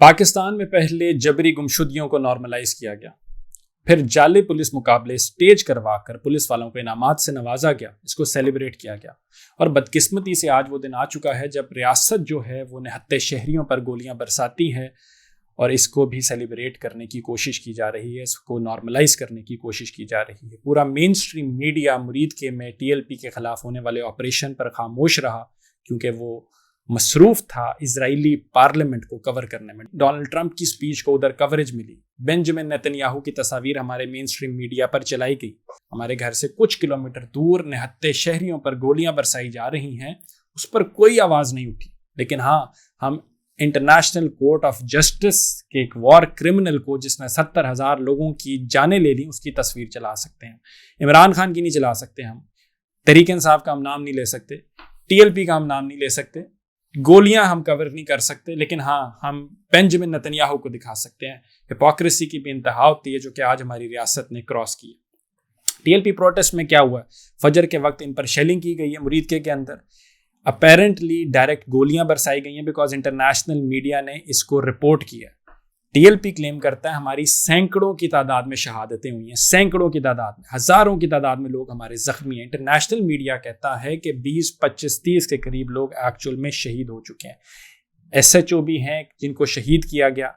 پاکستان میں پہلے جبری گمشدگیوں کو نارملائز کیا گیا، پھر جعلی پولیس مقابلے سٹیج کروا کر پولیس والوں کو انعامات سے نوازا گیا، اس کو سیلیبریٹ کیا گیا، اور بدقسمتی سے آج وہ دن آ چکا ہے جب ریاست جو ہے وہ نہتے شہریوں پر گولیاں برساتی ہے، اور اس کو بھی سیلیبریٹ کرنے کی کوشش کی جا رہی ہے، اس کو نارملائز کرنے کی کوشش کی جا رہی ہے۔ پورا مین سٹریم میڈیا مرید کے میں ٹی ایل پی کے خلاف ہونے والے آپریشن پر خاموش رہا، کیونکہ وہ مصروف تھا اسرائیلی پارلیمنٹ کو کور کرنے میں۔ ڈونلڈ ٹرمپ کی سپیچ کو ادھر کوریج ملی، بنجمن نیتن یاہو کی تصاویر ہمارے مین سٹریم میڈیا پر چلائی گئی، ہمارے گھر سے کچھ کلومیٹر دور نہتے شہریوں پر گولیاں برسائی جا رہی ہیں، اس پر کوئی آواز نہیں اٹھی۔ لیکن ہاں، ہم انٹرنیشنل کورٹ آف جسٹس کے ایک وار کرمنل کو جس نے 70,000 لوگوں کی جانیں لے لی، اس کی تصویر چلا سکتے ہیں۔ عمران خان کی نہیں چلا سکتے، ہم تحریک انصاف کا ہم نام نہیں لے سکتے، ٹی ایل پی کا ہم نام نہیں لے سکتے، گولیاں ہم کور نہیں کر سکتے، لیکن ہاں، ہم بنجمن نیتن یاہو کو دکھا سکتے ہیں۔ ہپوکریسی کی بھی انتہا ہوتی ہے جو کہ آج ہماری ریاست نے کراس کی ہے۔ ٹی ایل پی پروٹیسٹ میں کیا ہوا؟ فجر کے وقت ان پر شیلنگ کی گئی ہے مرید کے اندر، اپیرنٹلی ڈائریکٹ گولیاں برسائی گئی ہیں، بیکاز انٹرنیشنل میڈیا نے اس کو رپورٹ کیا۔ ٹی ایل پی کلیم کرتا ہے ہماری سینکڑوں کی تعداد میں شہادتیں ہوئی ہیں، سینکڑوں کی تعداد میں، ہزاروں کی تعداد میں لوگ ہمارے زخمی ہیں۔ انٹرنیشنل میڈیا کہتا ہے کہ 20, 25, 30 کے قریب لوگ ایکچوئل میں شہید ہو چکے ہیں۔ ایس ایچ او بھی ہیں جن کو شہید کیا گیا،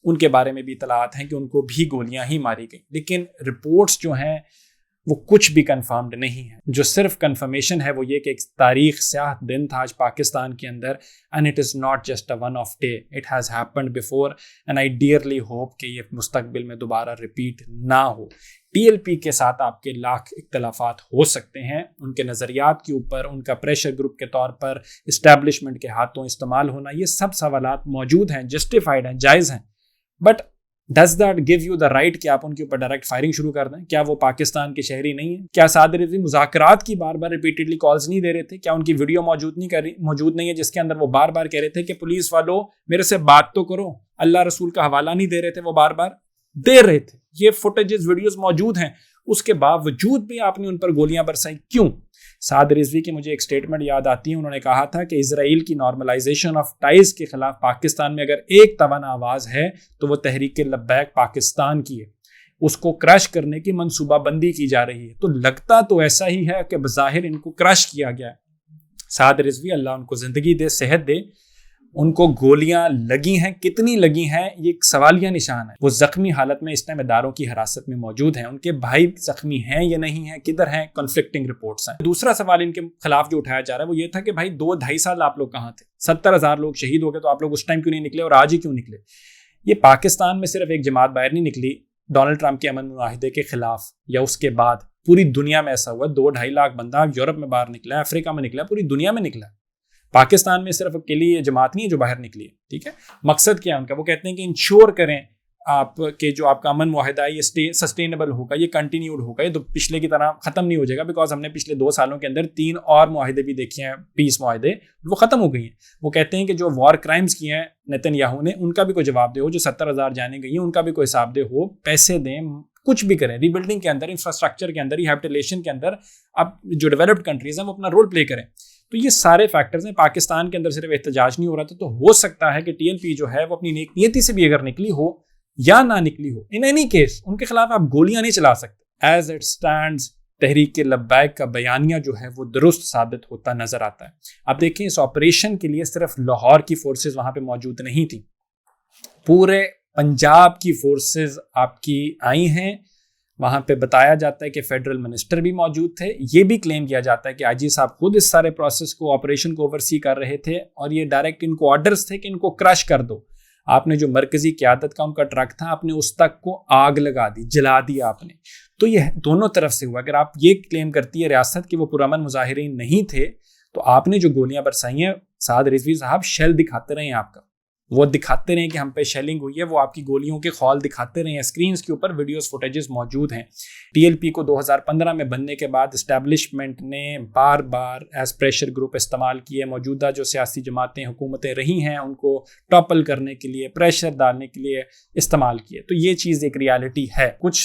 ان کے بارے میں بھی اطلاعات ہیں کہ ان کو بھی گولیاں ہی ماری گئیں، لیکن رپورٹس جو ہیں وہ کچھ بھی کنفرمڈ نہیں ہے۔ جو صرف کنفرمیشن ہے وہ یہ کہ ایک تاریخ سیاہ دن تھا آج پاکستان کے اندر، and it is not just a one off day, it has happened before and I dearly hope کہ یہ مستقبل میں دوبارہ ریپیٹ نہ ہو۔ ٹی ایل پی کے ساتھ آپ کے لاکھ اختلافات ہو سکتے ہیں، ان کے نظریات کے اوپر ان کا پریشر گروپ کے طور پر اسٹیبلشمنٹ کے ہاتھوں استعمال ہونا، یہ سب سوالات موجود ہیں، جسٹیفائڈ ہیں، جائز ہیں، but does that give you the right کہ آپ ان کے اوپر ڈائریکٹ فائرنگ شروع کر دیں؟ کیا وہ پاکستان کے شہری نہیں ہیں؟ کیا سعد رضوی مذاکرات کی بار بار ریپیٹڈلی کالز نہیں دے رہے تھے؟ کیا ان کی ویڈیو موجود نہیں ہے جس کے اندر وہ بار بار کہہ رہے تھے کہ پولیس والوں میرے سے بات تو کرو؟ اللہ رسول کا حوالہ نہیں دے رہے تھے، وہ بار بار دے رہے تھے۔ یہ فوٹیجز ویڈیوز موجود ہیں، اس کے باوجود بھی آپ نے ان پر گولیاں برسائیں کیوں؟ سعد رضوی کی مجھے ایک سٹیٹمنٹ یاد آتی ہے، انہوں نے کہا تھا کہ اسرائیل کی نارملائزیشن آف ٹائز کے خلاف پاکستان میں اگر ایک توانا آواز ہے تو وہ تحریک لبیک پاکستان کی ہے، اس کو کرش کرنے کی منصوبہ بندی کی جا رہی ہے۔ تو لگتا تو ایسا ہی ہے کہ بظاہر ان کو کرش کیا گیا ہے۔ سعد رضوی اللہ ان کو زندگی دے، صحت دے، ان کو گولیاں لگی ہیں، کتنی لگی ہیں یہ ایک سوالیہ نشان ہے۔ وہ زخمی حالت میں اس ٹائم اداروں کی حراست میں موجود ہیں، ان کے بھائی زخمی ہیں یا نہیں ہیں، کدھر ہیں، کنفلکٹنگ رپورٹس ہیں۔ دوسرا سوال ان کے خلاف جو اٹھایا جا رہا ہے وہ یہ تھا کہ بھائی 2-2.5 سال آپ لوگ کہاں تھے؟ 70,000 لوگ شہید ہو گئے تو آپ لوگ اس ٹائم کیوں نہیں نکلے اور آج ہی کیوں نکلے؟ یہ پاکستان میں صرف ایک جماعت باہر نہیں نکلی ڈونلڈ ٹرمپ کے امن معاہدے کے خلاف یا اس کے بعد، پوری دنیا میں ایسا ہوا۔ 2-2.5 لاکھ بندہ یورپ میں باہر نکلا ہے، افریقہ میں نکلا ہے، پوری دنیا میں نکلا ہے۔ پاکستان میں صرف اکیلی یہ جماعت نہیں ہے جو باہر نکلی ہے، ٹھیک ہے؟ مقصد کیا ہے ان کا؟ وہ کہتے ہیں کہ انشور کریں آپ کہ جو آپ کا امن معاہدہ ہے یہ سسٹینیبل ہوگا، یہ کنٹینیوڈ ہوگا، یہ پچھلے کی طرح ختم نہیں ہو جائے گا، بیکاز ہم نے پچھلے 2 سالوں کے اندر 3 اور معاہدے بھی دیکھے ہیں، پیس معاہدے، وہ ختم ہو گئی ہیں۔ وہ کہتے ہیں کہ جو وار کرائمز کیے ہیں نیتن یاہو نے، ان کا بھی کوئی جواب دے ہو، جو 70,000 جانیں گئی ہیں ان کا بھی کوئی حساب دے ہو، پیسے دیں، کچھ بھی کریں، ری بلڈنگ کے اندر، انفراسٹرکچر کے اندر، ریہیبلیٹیشن کے اندر، اب جو ڈیولپڈ کنٹریز ہیں وہ اپنا رول پلے کریں۔ تو یہ سارے فیکٹرز ہیں۔ پاکستان کے اندر صرف احتجاج نہیں ہو رہا تھا، تو ہو سکتا ہے کہ ٹی ایل پی جو ہے وہ اپنی نیک نیتی سے بھی اگر نکلی ہو یا نہ نکلی ہو، ان اینی کیس ان کے خلاف آپ گولیاں نہیں چلا سکتے۔ As it stands Tehreek Labbaik کا بیانیہ جو ہے وہ درست ثابت ہوتا نظر آتا ہے۔ آپ دیکھیں اس آپریشن کے لیے صرف لاہور کی فورسز وہاں پہ موجود نہیں تھیں، پورے پنجاب کی فورسز آپ کی آئی ہیں۔ وہاں پہ بتایا جاتا ہے کہ فیڈرل منسٹر بھی موجود تھے، یہ بھی کلیم کیا جاتا ہے کہ آئی جی صاحب خود اس سارے پروسیس کو، آپریشن کو اوورسی کر رہے تھے، اور یہ ڈائریکٹ ان کو آرڈرز تھے کہ ان کو کرش کر دو۔ آپ نے جو مرکزی قیادت کا ان کا ٹرک تھا، آپ نے اس تک کو آگ لگا دی، جلا دی آپ نے۔ تو یہ دونوں طرف سے ہوا۔ اگر آپ یہ کلیم کرتی ہے ریاست کہ وہ پرامن مظاہرین نہیں تھے، تو آپ نے جو گولیاں برسائی ہیں، سعد رضوی صاحب شیل دکھاتے رہے ہیں آپ کا، وہ دکھاتے رہے کہ ہم پہ شیلنگ ہوئی ہے، وہ آپ کی گولیوں کے خول دکھاتے رہے ہیں، اسکرینز کے اوپر ویڈیوز فوٹیجز موجود ہیں۔ ٹی ایل پی کو 2015 میں بننے کے بعد اسٹیبلشمنٹ نے بار بار ایز پریشر گروپ استعمال کیے، موجودہ جو سیاسی جماعتیں، حکومتیں رہی ہیں ان کو ٹاپل کرنے کے لیے، پریشر ڈالنے کے لیے استعمال کیے۔ تو یہ چیز ایک ریالٹی ہے۔ کچھ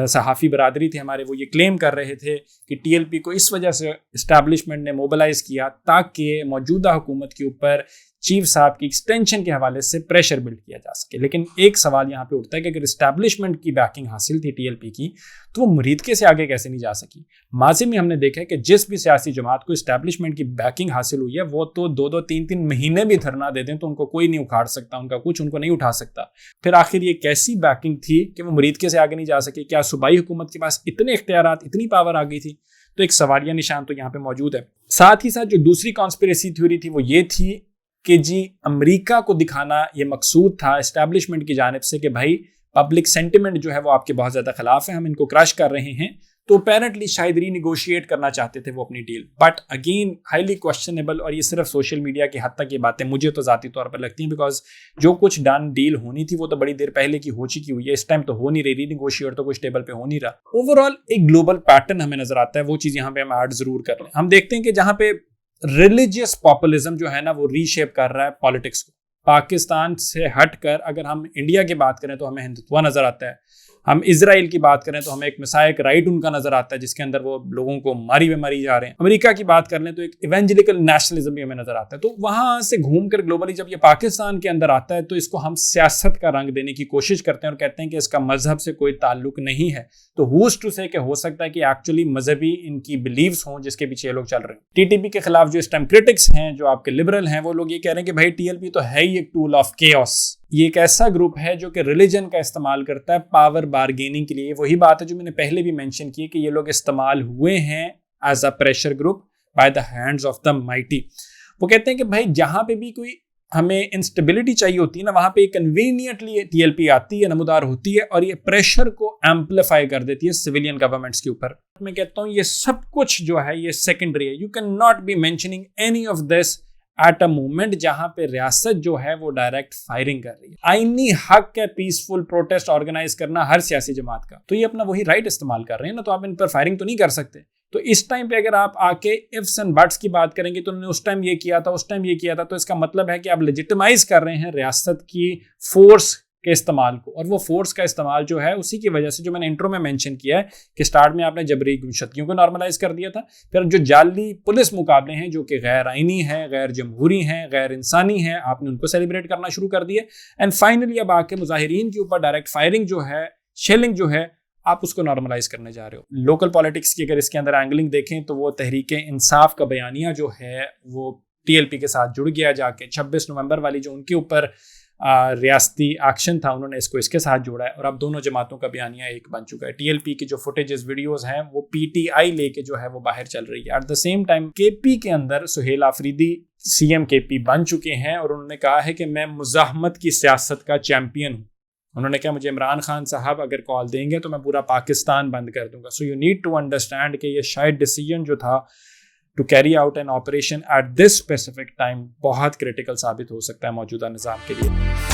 صحافی برادری تھے ہمارے، وہ یہ کلیم کر رہے تھے کہ ٹی ایل پی کو اس وجہ سے اسٹیبلشمنٹ نے موبلائز کیا تاکہ موجودہ حکومت کے اوپر چیف صاحب کی ایکسٹینشن کے حوالے سے پریشر بلڈ کیا جا سکے. لیکن ایک سوال یہاں پہ اٹھتا ہے کہ اگر اسٹیبلشمنٹ کی بیکنگ حاصل تھی ٹی ایل پی کی تو وہ مریدکے سے آگے کیسے نہیں جا سکی. ماضی میں ہم نے دیکھا ہے کہ جس بھی سیاسی جماعت کو اسٹیبلشمنٹ کی بیکنگ حاصل ہوئی ہے وہ تو 2-3 مہینے بھی دھرنا دے دیں تو ان کو کوئی نہیں اکھاڑ سکتا, ان کا کچھ ان کو نہیں اٹھا سکتا. پھر آخر یہ کیسی بیکنگ تھی کہ وہ مریدکے سے آگے نہیں جا سکے؟ کیا صوبائی حکومت کے پاس اتنے اختیارات, اتنی پاور آ گئی تھی؟ تو ایک سوالیہ نشان تو یہاں پہ موجود ہے. ساتھ ہی ساتھ جو دوسری کانسپریسی تھیوری تھی وہ یہ تھی کہ جی امریکہ کو دکھانا یہ مقصود تھا اسٹیبلشمنٹ کی جانب سے کہ بھائی پبلک سینٹیمنٹ جو ہے وہ آپ کے بہت زیادہ خلاف ہے, ہم ان کو کرش کر رہے ہیں. تو اپیرنٹلی شاید ری نیگوشیٹ کرنا چاہتے تھے وہ اپنی deal, but again highly questionable. اور یہ صرف سوشل میڈیا کی حد تک یہ باتیں مجھے تو ذاتی طور پر لگتی ہیں, بیکاز جو کچھ ڈن ڈیل ہونی تھی وہ تو بڑی دیر پہلے کی ہو چکی ہوئی ہے, اس ٹائم تو ہو نہیں رہی, ری نیگوشیٹ تو کچھ ٹیبل پہ ہو نہیں رہا. اوور آل ایک گلوبل پیٹرن ہمیں نظر آتا ہے, وہ چیز یہاں پہ ہم ایڈ ضرور کر لیں. ہم دیکھتے ہیں کہ جہاں پہ ریلیجیس پاپولزم جو ہے نا وہ ری شیپ کر رہا ہے پالیٹکس کو. پاکستان سے ہٹ کر اگر ہم انڈیا کی بات کریں تو ہمیں ہندوتوا نظر آتا ہے, ہم اسرائیل کی بات کریں تو ہمیں ایک مسائک رائٹ ان کا نظر آتا ہے جس کے اندر وہ لوگوں کو ماری جا رہے ہیں. امریکہ کی بات کر لیں تو ایک ایونجلیکل نیشنلزم بھی ہمیں نظر آتا ہے. تو وہاں سے گھوم کر گلوبلی جب یہ پاکستان کے اندر آتا ہے تو اس کو ہم سیاست کا رنگ دینے کی کوشش کرتے ہیں اور کہتے ہیں کہ اس کا مذہب سے کوئی تعلق نہیں ہے. تو ہوز ٹو سے کہ ہو سکتا ہے کہ ایکچولی مذہبی ان کی بلیفز ہوں جس کے پیچھے یہ لوگ چل رہے ہیں. ٹی ٹی پی کے خلاف جو اس ٹائم کرٹکس ہیں, جو آپ کے لبرل ہیں, وہ لوگ یہ کہہ رہے ہیں کہ بھائی ٹی ایل پی تو ہے ہی ایک ٹول آف کیوس. یہ ایک ایسا گروپ ہے جو کہ ریلیجن کا استعمال کرتا ہے پاور بارگیننگ کے لیے. وہی بات ہے جو میں نے پہلے بھی مینشن کی کہ یہ لوگ استعمال ہوئے ہیں as a pressure group by the hands of the mighty. وہ کہتے ہیں کہ بھائی جہاں پہ بھی کوئی ہمیں انسٹیبلٹی چاہیے ہوتی ہے نا, وہاں پہ کنوینئنٹلی ٹی ایل پی آتی ہے, نمودار ہوتی ہے اور یہ پریشر کو ایمپلیفائی کر دیتی ہے سویلین گورنمنٹس کے اوپر. میں کہتا ہوں یہ سب کچھ جو ہے یہ سیکنڈری ہے. You can not be mentioning any of this at a moment جہاں پہ ریاست جو ہے وہ ڈائریکٹ فائرنگ کر رہی ہے. آئینی حق ہے پیسفل پروٹیسٹ آرگنائز کرنا ہر سیاسی جماعت کا, تو یہ اپنا وہی رائٹ استعمال کر رہے ہیں نا, تو آپ ان پر فائرنگ تو نہیں کر سکتے. تو اس ٹائم پہ اگر آپ آ کے ifs and buts کی بات کریں گے تو انہوں نے اس ٹائم یہ کیا تھا, اس ٹائم یہ کیا تھا, تو اس کا مطلب ہے کہ آپ لیجیٹمائز کر رہے ہیں ریاست کی فورس کے استعمال کو. اور وہ فورس کا استعمال جو ہے اسی کی وجہ سے جو میں نے انٹرو میں مینشن کیا ہے کہ سٹارٹ میں آپ نے جبری گمشدگیوں کو نارملائز کر دیا تھا, پھر جو جعلی پولیس مقابلے ہیں جو کہ غیر آئینی ہیں, غیر جمہوری ہیں, غیر انسانی ہیں, آپ نے ان کو سیلیبریٹ کرنا شروع کر دیا. اینڈ فائنلی اب آ کے مظاہرین کے اوپر ڈائریکٹ فائرنگ جو ہے, شیلنگ جو ہے, آپ اس کو نارملائز کرنے جا رہے ہو. لوکل پالیٹکس کی اگر اس کے اندر اینگلنگ دیکھیں تو وہ تحریک انصاف کا بیانیہ جو ہے وہ ٹی ایل پی کے ساتھ جڑ گیا جا کے. 26 نومبر والی جو ان کے اوپر ریاستی ایکشن تھا انہوں نے اس کو اس کے ساتھ جوڑا ہے, اور اب دونوں جماعتوں کا بیانیہ ایک بن چکا ہے. ٹی ایل پی کی جو فوٹیجز ویڈیوز ہیں وہ پی ٹی آئی لے کے جو ہے وہ باہر چل رہی ہے. ایٹ دا سیم ٹائم کے پی کے اندر سہیل آفریدی سی ایم کے پی بن چکے ہیں اور انہوں نے کہا ہے کہ میں مزاحمت کی سیاست کا چیمپئن ہوں. انہوں نے کہا مجھے عمران خان صاحب اگر کال دیں گے تو میں پورا پاکستان بند کر دوں گا. So you need to understand کہ یہ شاید ڈیسیجن جو تھا to carry out an operation at this specific time بہت کریٹیکل ثابت ہو سکتا ہے موجودہ نظام کے لیے.